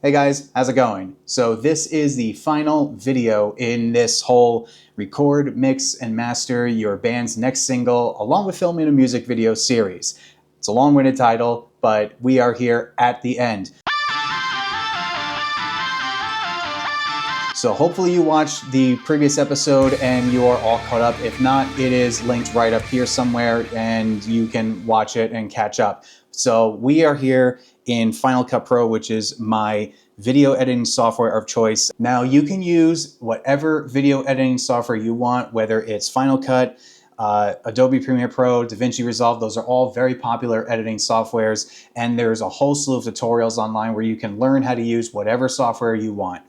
Hey guys, how's it going? So this is the final video in this whole record, mix, and master your band's next single along with filming a music video series. It's a long-winded title, but we are here at the end. So hopefully you watched the previous episode and you are all caught up. If not, it is linked right up here somewhere and you can watch it and catch up. So we are here in Final Cut Pro, which is my video editing software of choice. Now you can use whatever video editing software you want, whether it's Final Cut, Adobe Premiere Pro, DaVinci Resolve. Those are all very popular editing softwares, and there's a whole slew of tutorials online where you can learn how to use whatever software you want.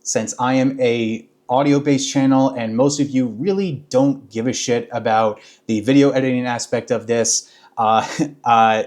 Since I am a audio-based channel and most of you really don't give a shit about the video editing aspect of this, I'm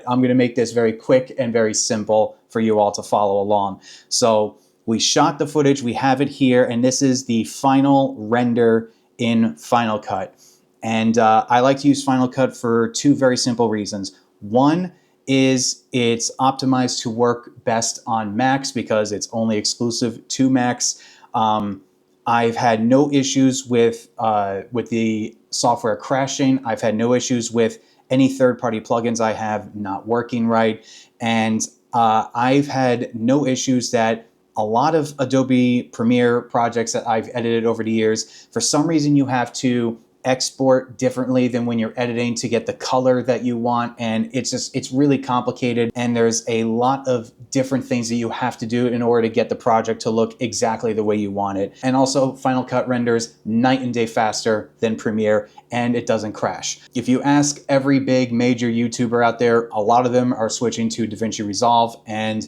going to make this very quick and very simple for you all to follow along. So we shot the footage, we have it here, and this is the final render in Final Cut. And I like to use Final Cut for two very simple reasons. One is it's optimized to work best on Macs because it's only exclusive to Macs. I've had no issues with the software crashing. I've had no issues with any third-party plugins I have not working right. And I've had no issues that a lot of Adobe Premiere projects that I've edited over the years, for some reason you have to export differently than when you're editing to get the color that you want, and it's really complicated, and there's a lot of different things that you have to do in order to get the project to look exactly the way you want it. And also Final Cut renders night and day faster than Premiere, and it doesn't crash. If you ask every big major YouTuber out there, a lot of them are switching to DaVinci Resolve, and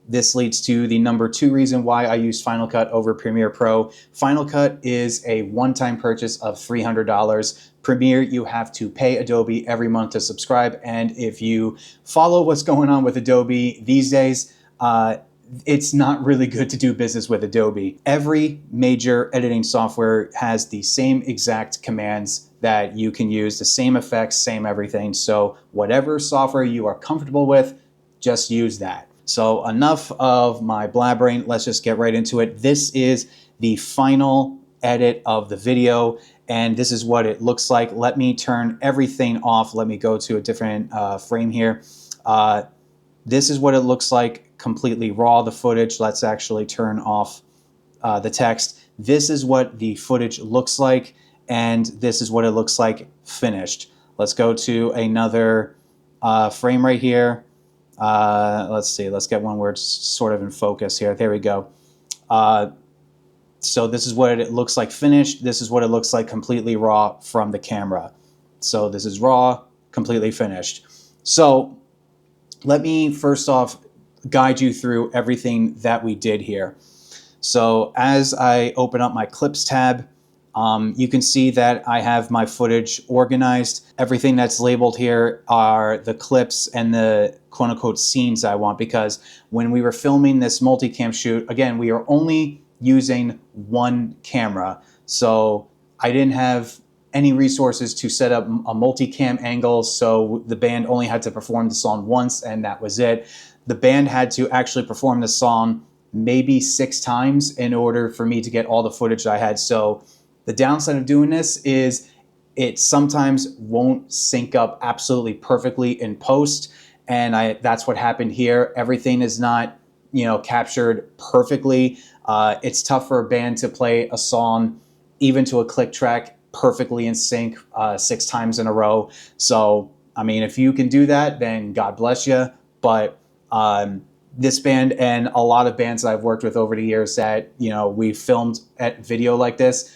this leads to the number 2 reason why I use Final Cut over Premiere Pro. Final Cut is a one-time purchase of $300. Premiere, you have to pay Adobe every month to subscribe. And if you follow what's going on with Adobe these days, it's not really good to do business with Adobe. Every major editing software has the same exact commands that you can use, the same effects, same everything. So whatever software you are comfortable with, just use that. So enough of my blabbering, let's just get right into it. This is the final edit of the video, and this is what it looks like. Let me turn everything off. Let me go to a different frame here. This is what it looks like, completely raw, the footage. Let's actually turn off the text. This is what the footage looks like, and this is what it looks like finished. Let's go to another frame right here. Let's see, let's get one where it's sort of in focus here. There we go. So this is what it looks like finished. This is what it looks like completely raw from the camera. So this is raw, completely finished. So let me first off guide you through everything that we did here. So as I open up my clips tab, you can see that I have my footage organized. Everything that's labeled here are the clips and the quote-unquote scenes I want, because when we were filming this multicam shoot, again, we are only using one camera. So I didn't have any resources to set up a multicam angle, so the band only had to perform the song once and that was it. The band had to actually perform the song maybe 6 times in order for me to get all the footage I had. So the downside of doing this is it sometimes won't sync up absolutely perfectly in post, and that's what happened here. Everything is not, captured perfectly. It's tough for a band to play a song, even to a click track, perfectly in sync 6 times in a row. So, I mean, if you can do that, then God bless you. But this band and a lot of bands that I've worked with over the years that, we filmed at video like this,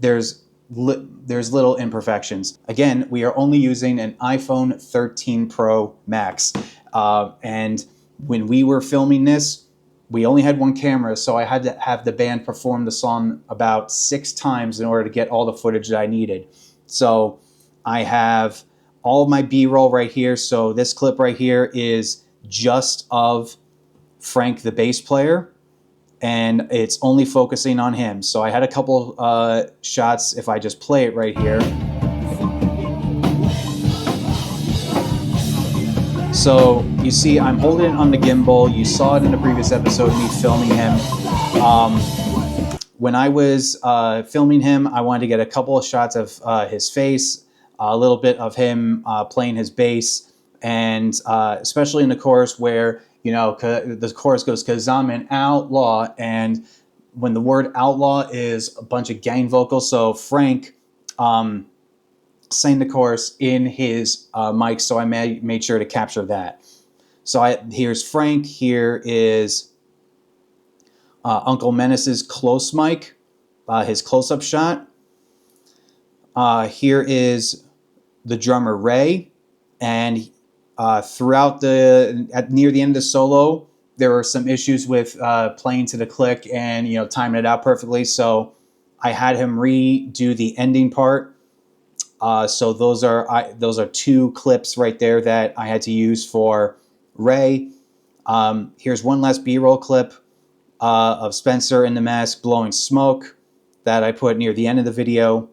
there's little imperfections. Again, we are only using an iPhone 13 Pro Max. And when we were filming this, we only had one camera, so I had to have the band perform the song about 6 times in order to get all the footage that I needed. So I have all of my B-roll right here. So this clip right here is just of Frank, the bass player, and it's only focusing on him. So I had a couple shots. If I just play it right here. So you see I'm holding it on the gimbal. You saw it in the previous episode, me filming him. When I was filming him, I wanted to get a couple of shots of his face, a little bit of him playing his bass, and especially in the chorus where, you know, the chorus goes, "'Cause I'm an outlaw," and when the word outlaw is a bunch of gang vocals, so Frank sang the chorus in his mic, so I made sure to capture that. So here's Frank, here is Uncle Menace's close mic, his close-up shot. Here is the drummer Ray, and throughout near the end of the solo, there were some issues with playing to the click and, you know, timing it out perfectly. So I had him redo the ending part. So those are two clips right there that I had to use for Ray. Here's one last B-roll clip of Spencer in the mask blowing smoke that I put near the end of the video.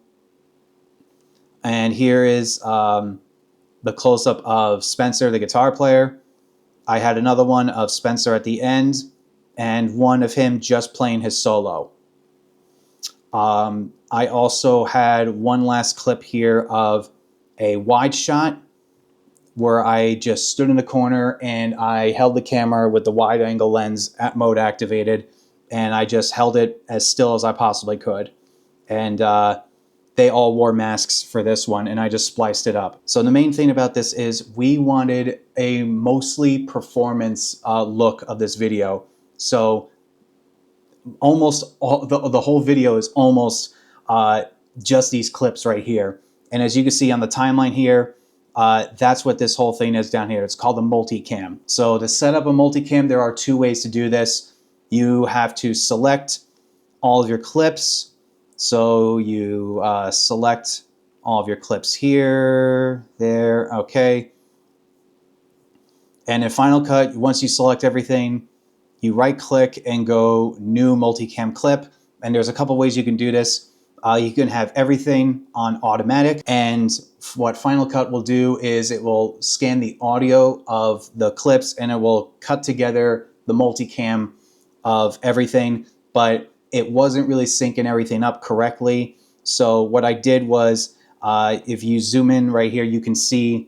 And here is the close-up of Spencer, the guitar player. I had another one of Spencer at the end, and one of him just playing his solo. I also had one last clip here of a wide shot where I just stood in the corner and I held the camera with the wide angle lens at mode activated, and I just held it as still as I possibly could. And they all wore masks for this one, and I just spliced it up. So the main thing about this is we wanted a mostly performance look of this video. So almost all, the whole video is almost just these clips right here. And as you can see on the timeline here, that's what this whole thing is down here. It's called a multicam. So to set up a multicam, there are two ways to do this. You have to select all of your clips. So you select all of your clips here, there, okay. And in Final Cut, once you select everything, you right-click and go New Multicam Clip. And there's a couple ways you can do this. You can have everything on automatic, and what Final Cut will do is it will scan the audio of the clips and it will cut together the multicam of everything, but it wasn't really syncing everything up correctly. So what I did was, if you zoom in right here, you can see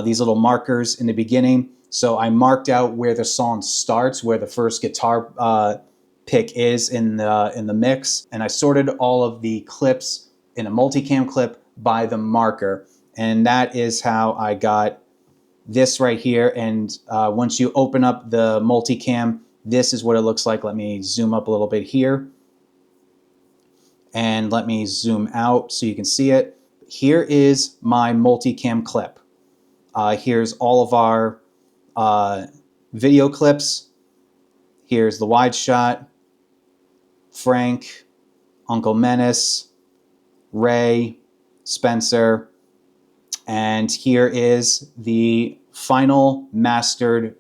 these little markers in the beginning. So I marked out where the song starts, where the first guitar pick is in the mix, and I sorted all of the clips in a multicam clip by the marker, and that is how I got this right here. And once you open up the multicam, this is what it looks like. Let me zoom up a little bit here, and let me zoom out so you can see it. Here is my multicam clip. Here's all of our video clips. Here's the wide shot, Frank, Uncle Menace, Ray, Spencer, and here is the final mastered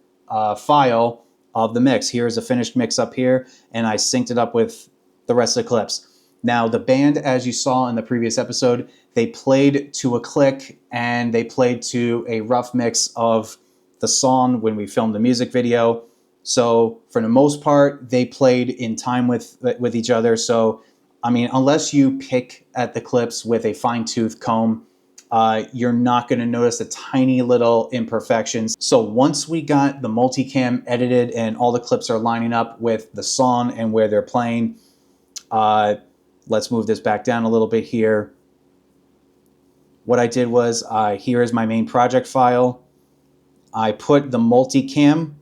file of the mix. Here's a finished mix up here, and I synced it up with the rest of the clips. Now the band, as you saw in the previous episode, they played to a click and they played to a rough mix of the song when we filmed the music video. So for the most part, they played in time with each other. So, I mean, unless you pick at the clips with a fine-tooth comb, you're not going to notice the tiny little imperfections. So once we got the multicam edited and all the clips are lining up with the song and where they're playing, let's move this back down a little bit here. What I did was, here is my main project file. I put the multicam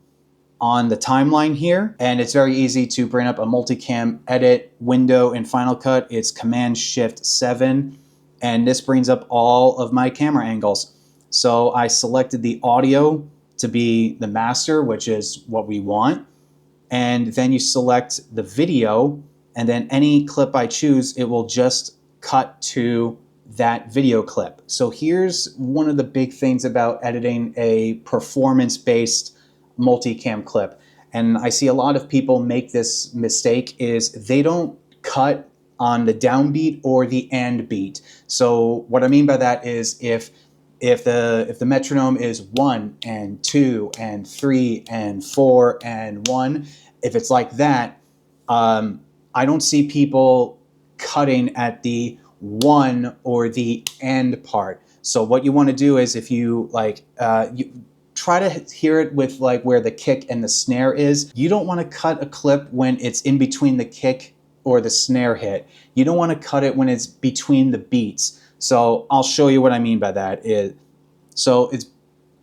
on the timeline here, and it's very easy to bring up a multicam edit window in Final Cut. It's Command-Shift-7, and this brings up all of my camera angles. So I selected the audio to be the master, which is what we want, and then you select the video, and then any clip I choose, it will just cut to that video clip. So here's one of the big things about editing a performance-based multicam clip, and I see a lot of people make this mistake, is they don't cut on the downbeat or the and beat. So what I mean by that is, if if the metronome is 1 and 2 and 3 and 4 and 1, if it's like that, I don't see people cutting at the 1 or the end part. So what you want to do is, if you like, you try to hear it with like where the kick and the snare is. You don't want to cut a clip when it's in between the kick or the snare hit. You don't want to cut it when it's between the beats. So I'll show you what I mean by that. So it's,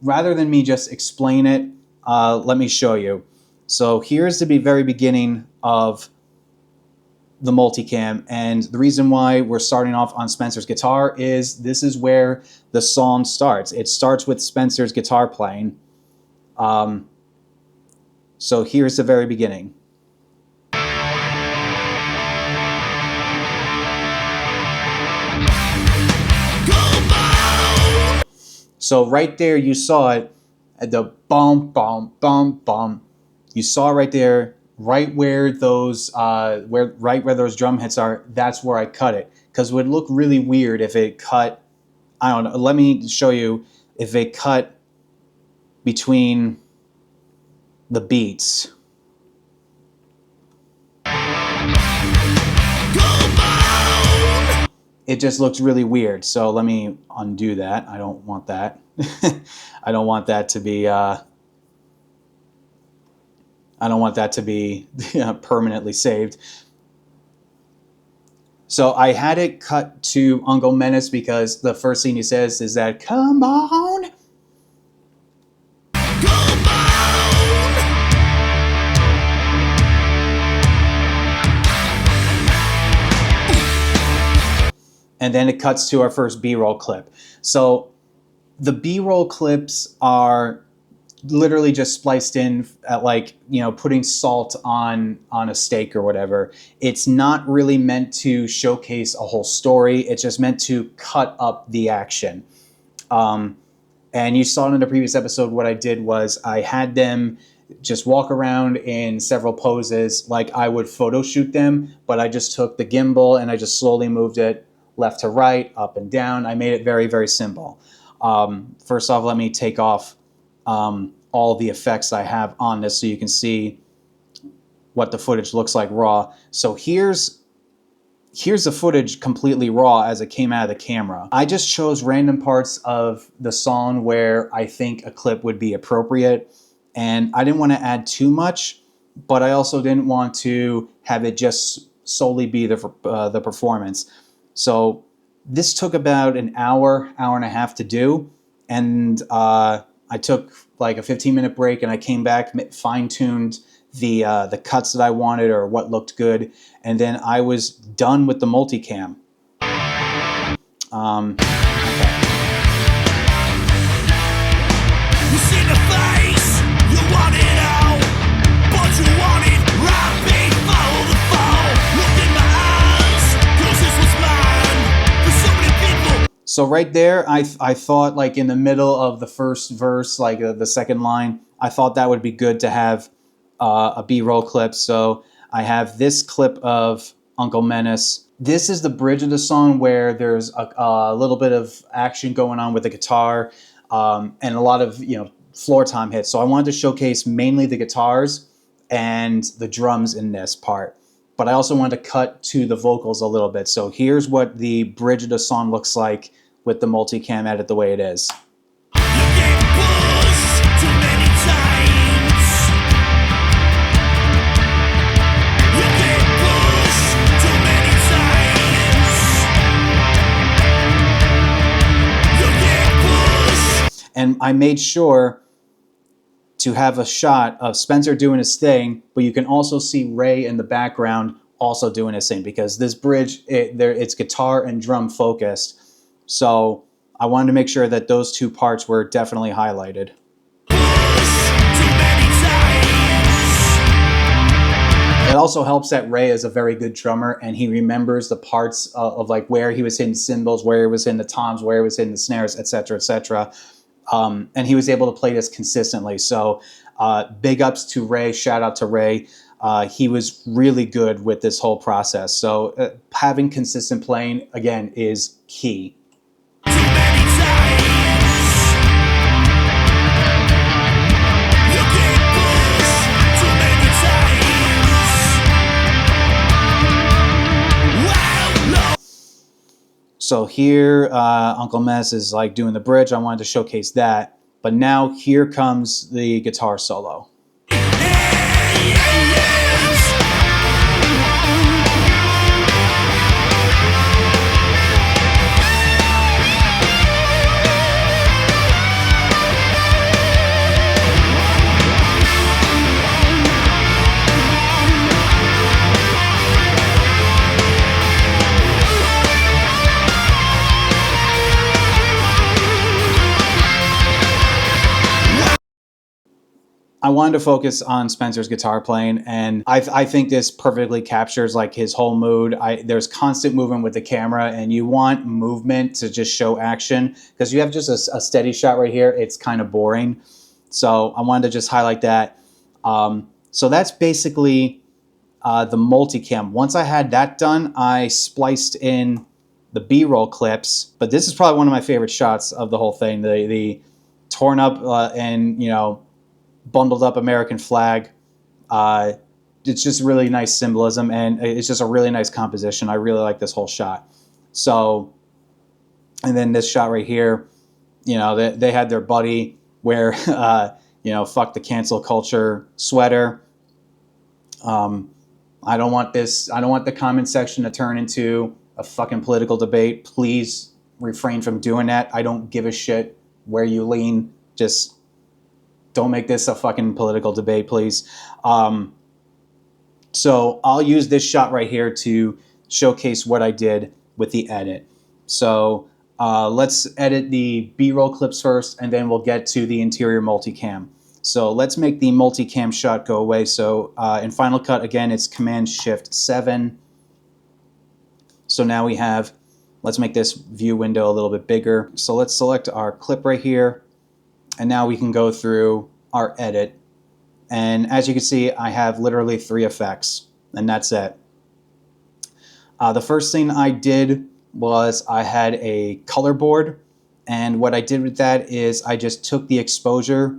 rather than me just explain it, let me show you. So here's the very beginning of the multicam, and the reason why we're starting off on Spencer's guitar is this is where the song starts. It starts with Spencer's guitar playing. So here's the very beginning. So right there you saw it at the bum bum bum bum. You saw right there, right where those right where those drum hits are. That's where I cut it, because it would look really weird if it cut, I don't know, let me show you, if it cut between the beats. It just looks really weird. So let me undo that. I don't want that. I don't want that to be permanently saved. So I had it cut to Uncle Menace because the first thing he says is that, "Come on." And then it cuts to our first B-roll clip. So the B-roll clips are literally just spliced in at, like, you know, putting salt on a steak or whatever. It's not really meant to showcase a whole story. It's just meant to cut up the action. And you saw in the previous episode, what I did was I had them just walk around in several poses like I would photo shoot them, but I just took the gimbal and I just slowly moved it left to right, up and down. I made it very, very simple. First off, let me take off all the effects I have on this so you can see what the footage looks like raw. So here's the footage completely raw as it came out of the camera. I just chose random parts of the song where I think a clip would be appropriate, and I didn't want to add too much, but I also didn't want to have it just solely be the performance. So this took about an hour and a half to do, and I took like a 15-minute break, and I came back, fine-tuned the cuts that I wanted or what looked good, and then I was done with the multicam. You see the face, you want it all, but you want it right before the fall. Look in my eyes, 'cause this was mine. For so many people. So right there, I thought, like, in the middle of the first verse, like the second line, I thought that would be good to have a B-roll clip. So I have this clip of Uncle Menace. This is the bridge of the song where there's a little bit of action going on with the guitar, and a lot of, you know, floor tom hits. So I wanted to showcase mainly the guitars and the drums in this part, but I also wanted to cut to the vocals a little bit. So here's what the bridge of the song looks like with the multicam edit the way it is. You get pushed too many times. You get pushed too many times. You get pushed. And I made sure to have a shot of Spencer doing his thing, but you can also see Ray in the background also doing his thing, because this bridge, it's guitar and drum focused. So I wanted to make sure that those two parts were definitely highlighted. It also helps that Ray is a very good drummer, and he remembers the parts of like where he was hitting cymbals, where he was hitting the toms, where he was hitting the snares, etc., etc. And he was able to play this consistently. So big ups to Ray, shout out to Ray. He was really good with this whole process. So having consistent playing, again, is key. Too many times. So here, Uncle Mess is like doing the bridge. I wanted to showcase that. But now here comes the guitar solo. I wanted to focus on Spencer's guitar playing, and I think this perfectly captures like his whole mood. There's constant movement with the camera, and you want movement to just show action, because you have just a steady shot right here. It's kind of boring. So I wanted to just highlight that. So that's basically the multicam. Once I had that done, I spliced in the B-roll clips, but this is probably one of my favorite shots of the whole thing. The torn up and, you know, bundled up American flag. It's just really nice symbolism, and it's just a really nice composition. I really like this whole shot. So, and then this shot right here, you know, they had their buddy wear, you know, fuck the cancel culture sweater. I don't want this. I don't want the comment section to turn into a fucking political debate. Please refrain from doing that. I don't give a shit where you lean. Just don't make this a fucking political debate, please. So I'll use this shot right here to showcase what I did with the edit. So let's edit the B-roll clips first, and then we'll get to the interior multicam. So let's make the multicam shot go away. So in Final Cut, again, it's Command-Shift-7. So now we have, let's make this view window a little bit bigger. So let's select our clip right here. And now we can go through our edit. And as you can see, I have literally 3 effects, and that's it. The first thing I did was I had a color board. And what I did with that is I just took the exposure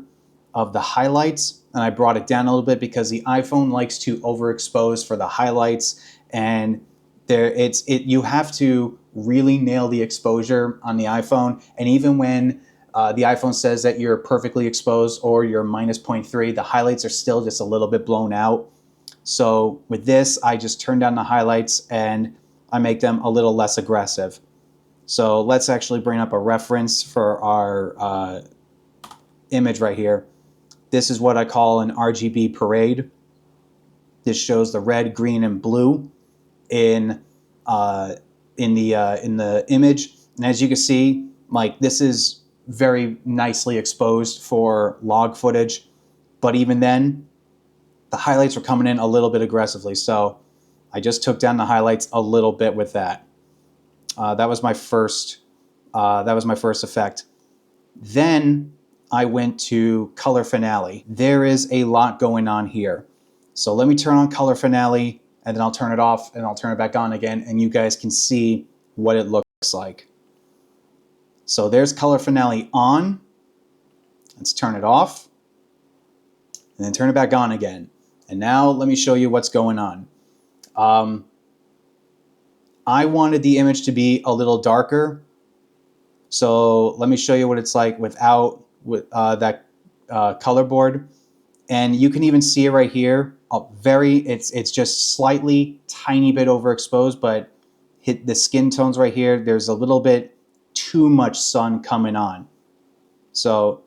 of the highlights and I brought it down a little bit, because the iPhone likes to overexpose for the highlights. And you have to really nail the exposure on the iPhone. And even when the iPhone says that you're perfectly exposed or you're minus 0.3, the highlights are still just a little bit blown out. So with this, I just turn down the highlights and I make them a little less aggressive. So let's actually bring up a reference for our image right here. This is what I call an RGB parade. This shows the red, green, and blue in the image. And as you can see, like, this is very nicely exposed for log footage, but even then the highlights were coming in a little bit aggressively, so I just took down the highlights a little bit with that. That was my first effect. Then I went to color finale. There is a lot going on here, so let me turn on color finale, and then I'll turn it off and I'll turn it back on again, and you guys can see what it looks like. So there's color finale on. Let's turn it off and then turn it back on again. And now let me show you what's going on. I wanted the image to be a little darker. So let me show you what it's like without that color board. And you can even see it right here. It's just slightly tiny bit overexposed, but hit the skin tones right here. There's a little bit too much sun coming on. So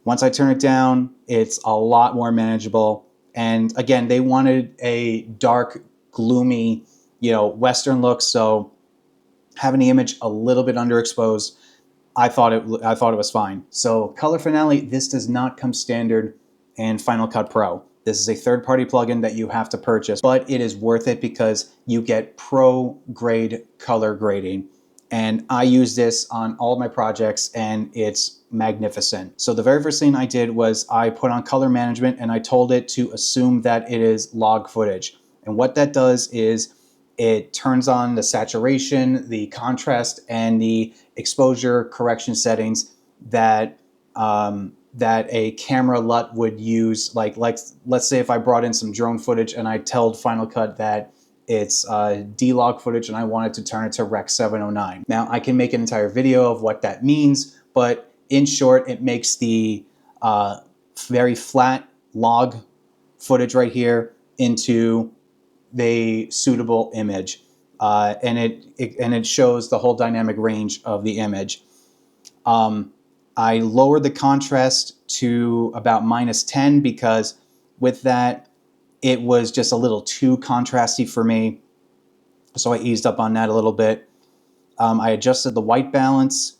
once I turn it down, it's a lot more manageable. And again, they wanted a dark, gloomy, you know, Western look. So having the image a little bit underexposed, I thought it was fine. So color finale, this does not come standard in Final Cut Pro. This is a third-party plugin that you have to purchase, but it is worth it because you get pro-grade color grading. And I use this on all of my projects, and it's magnificent. So the very first thing I did was I put on color management, and I told it to assume that it is log footage. And what that does is it turns on the saturation, the contrast, and the exposure correction settings that that a camera LUT would use. Like let's say if I brought in some drone footage and I told Final Cut that It's D-Log footage, and I wanted to turn it to Rec 709. Now, I can make an entire video of what that means, but in short, it makes the very flat log footage right here into the suitable image, and it shows the whole dynamic range of the image. I lowered the contrast to about -10 because with that, it was just a little too contrasty for me. So I eased up on that a little bit. I adjusted the white balance.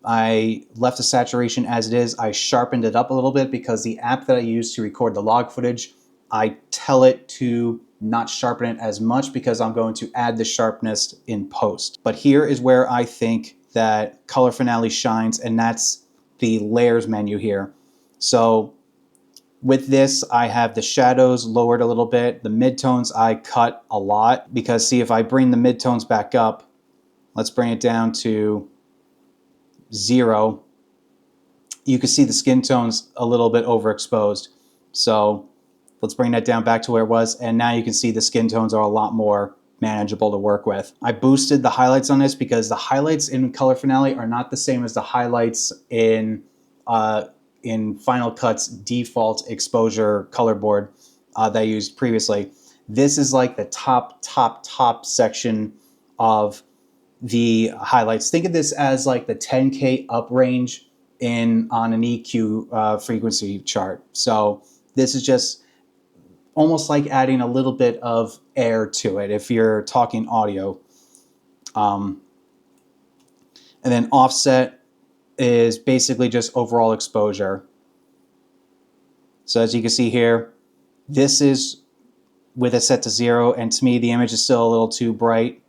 I left the saturation as it is. I sharpened it up a little bit because the app that I use to record the log footage, I tell it to not sharpen it as much because I'm going to add the sharpness in post. But here is where I think that Color Finale shines, and that's the layers menu here. So with this, I have the shadows lowered a little bit. The midtones I cut a lot because, see, if I bring the midtones back up, let's bring it down to 0. You can see the skin tones a little bit overexposed. So let's bring that down back to where it was. And now you can see the skin tones are a lot more manageable to work with. I boosted the highlights on this because the highlights in Color Finale are not the same as the highlights in Final Cut's default exposure color board that I used previously. This is like the top section of the highlights. Think of this as like the 10K up range on an EQ frequency chart. So this is just almost like adding a little bit of air to it if you're talking audio. And then offset is basically just overall exposure. So as you can see here, this is with it set to 0, and to me the image is still a little too bright,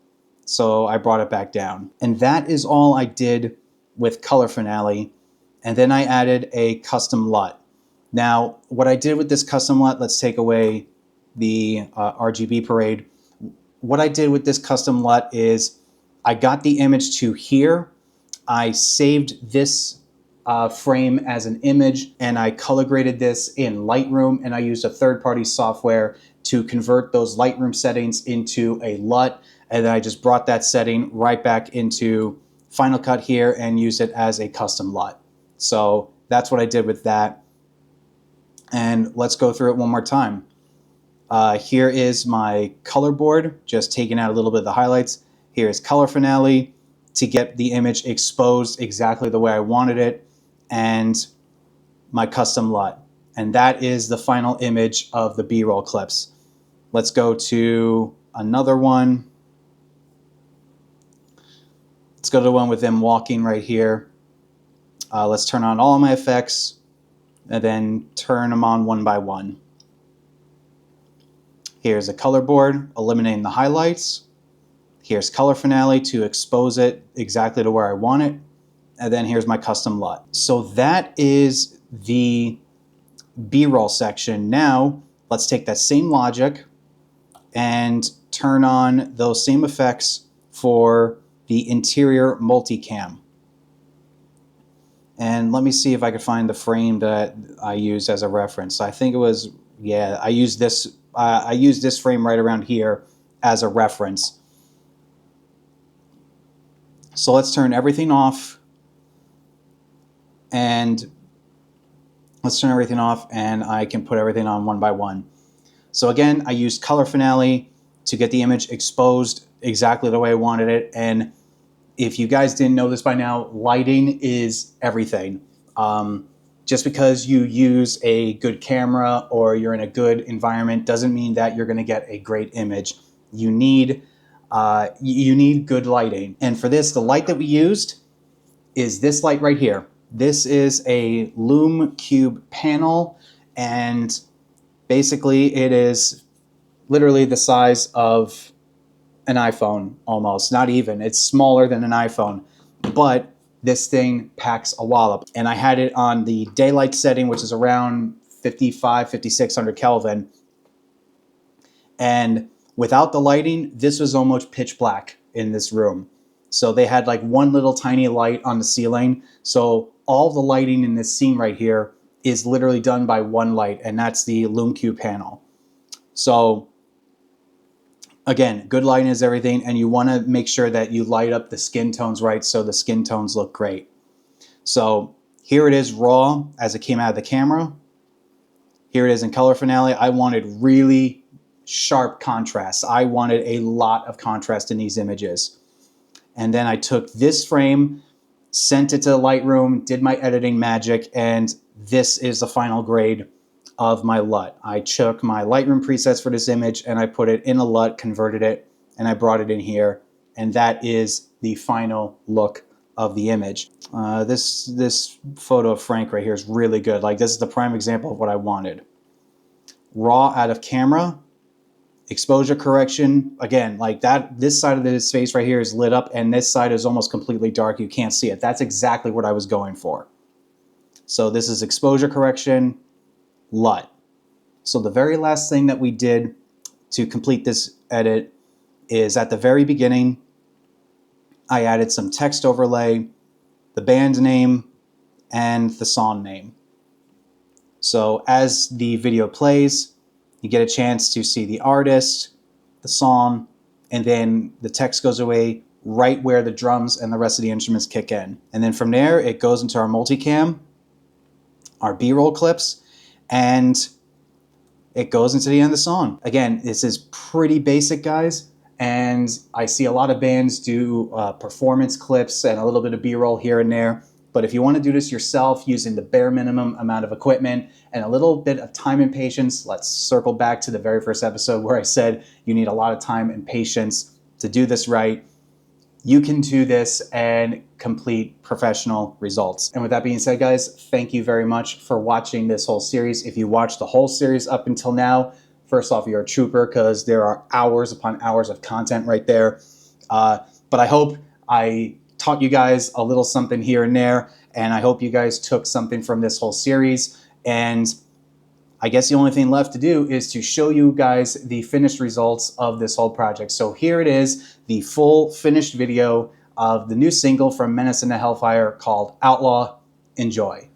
so I brought it back down. And that is all I did with Color Finale. And then I added a custom LUT. Now, what I did with this custom LUT, let's take away the RGB parade. What I did with this custom LUT is I got the image to here. I saved this frame as an image, and I color graded this in Lightroom, and I used a third-party software to convert those Lightroom settings into a LUT, and then I just brought that setting right back into Final Cut here and used it as a custom LUT. So that's what I did with that. And let's go through it one more time. Here is my color board, just taking out a little bit of the highlights. Here is Color Finale to get the image exposed exactly the way I wanted it, and my custom LUT. And that is the final image of the B-roll clips. Let's go to another one. Let's go to the one with them walking right here. Let's turn on all of my effects and then turn them on one by one. Here's a color board, eliminating the highlights. Here's Color Finale to expose it exactly to where I want it. And then here's my custom LUT. So that is the B-roll section. Now, let's take that same logic and turn on those same effects for the interior multicam. And let me see if I could find the frame that I used as a reference. I think it was, yeah, I used this frame right around here as a reference. So let's turn everything off, and I can put everything on one by one. So again, I used Color Finale to get the image exposed exactly the way I wanted it. And if you guys didn't know this by now, lighting is everything. Just because you use a good camera or you're in a good environment doesn't mean that you're going to get a great image. You need good lighting. And for this, the light that we used is this light right here. This is a Lume Cube panel, and basically it is literally the size of an iPhone almost, not even. It's smaller than an iPhone, but this thing packs a wallop. And I had it on the daylight setting, which is around 5,600 Kelvin. And without the lighting, this was almost pitch black in this room. So they had like one little tiny light on the ceiling. So all the lighting in this scene right here is literally done by one light, and that's the Lume Cube panel. So Again, good lighting is everything, and you want to make sure that you light up the skin tones right so the skin tones look great. So here it is raw as it came out of the camera. Here it is in color finale. I wanted really sharp contrast. I wanted a lot of contrast in these images. And then I took this frame, sent it to Lightroom, did my editing magic, and this is the final grade of my LUT. I took my Lightroom presets for this image and I put it in a LUT, converted it, and I brought it in here. And that is the final look of the image. This photo of Frank right here is really good. Like, this is the prime example of what I wanted. Raw out of camera, exposure correction. Again, like that, this side of his face right here is lit up and this side is almost completely dark. You can't see it. That's exactly what I was going for. So this is exposure correction, LUT. So the very last thing that we did to complete this edit is at the very beginning, I added some text overlay, the band name, and the song name. So as the video plays, you get a chance to see the artist, the song, and then the text goes away right where the drums and the rest of the instruments kick in. And then from there, it goes into our multicam, our B-roll clips, and it goes into the end of the song. Again, this is pretty basic, guys. And I see a lot of bands do performance clips and a little bit of B-roll here and there. But if you want to do this yourself using the bare minimum amount of equipment and a little bit of time and patience, let's circle back to the very first episode where I said you need a lot of time and patience to do this right. You can do this and complete professional results. And with that being said, guys, thank you very much for watching this whole series. If you watched the whole series up until now, first off, you're a trooper because there are hours upon hours of content right there. But I hope I taught you guys a little something here and there, and I hope you guys took something from this whole series. And I guess the only thing left to do is to show you guys the finished results of this whole project. So here it is, the full finished video of the new single from Menace and the Hellfire called Outlaw. Enjoy.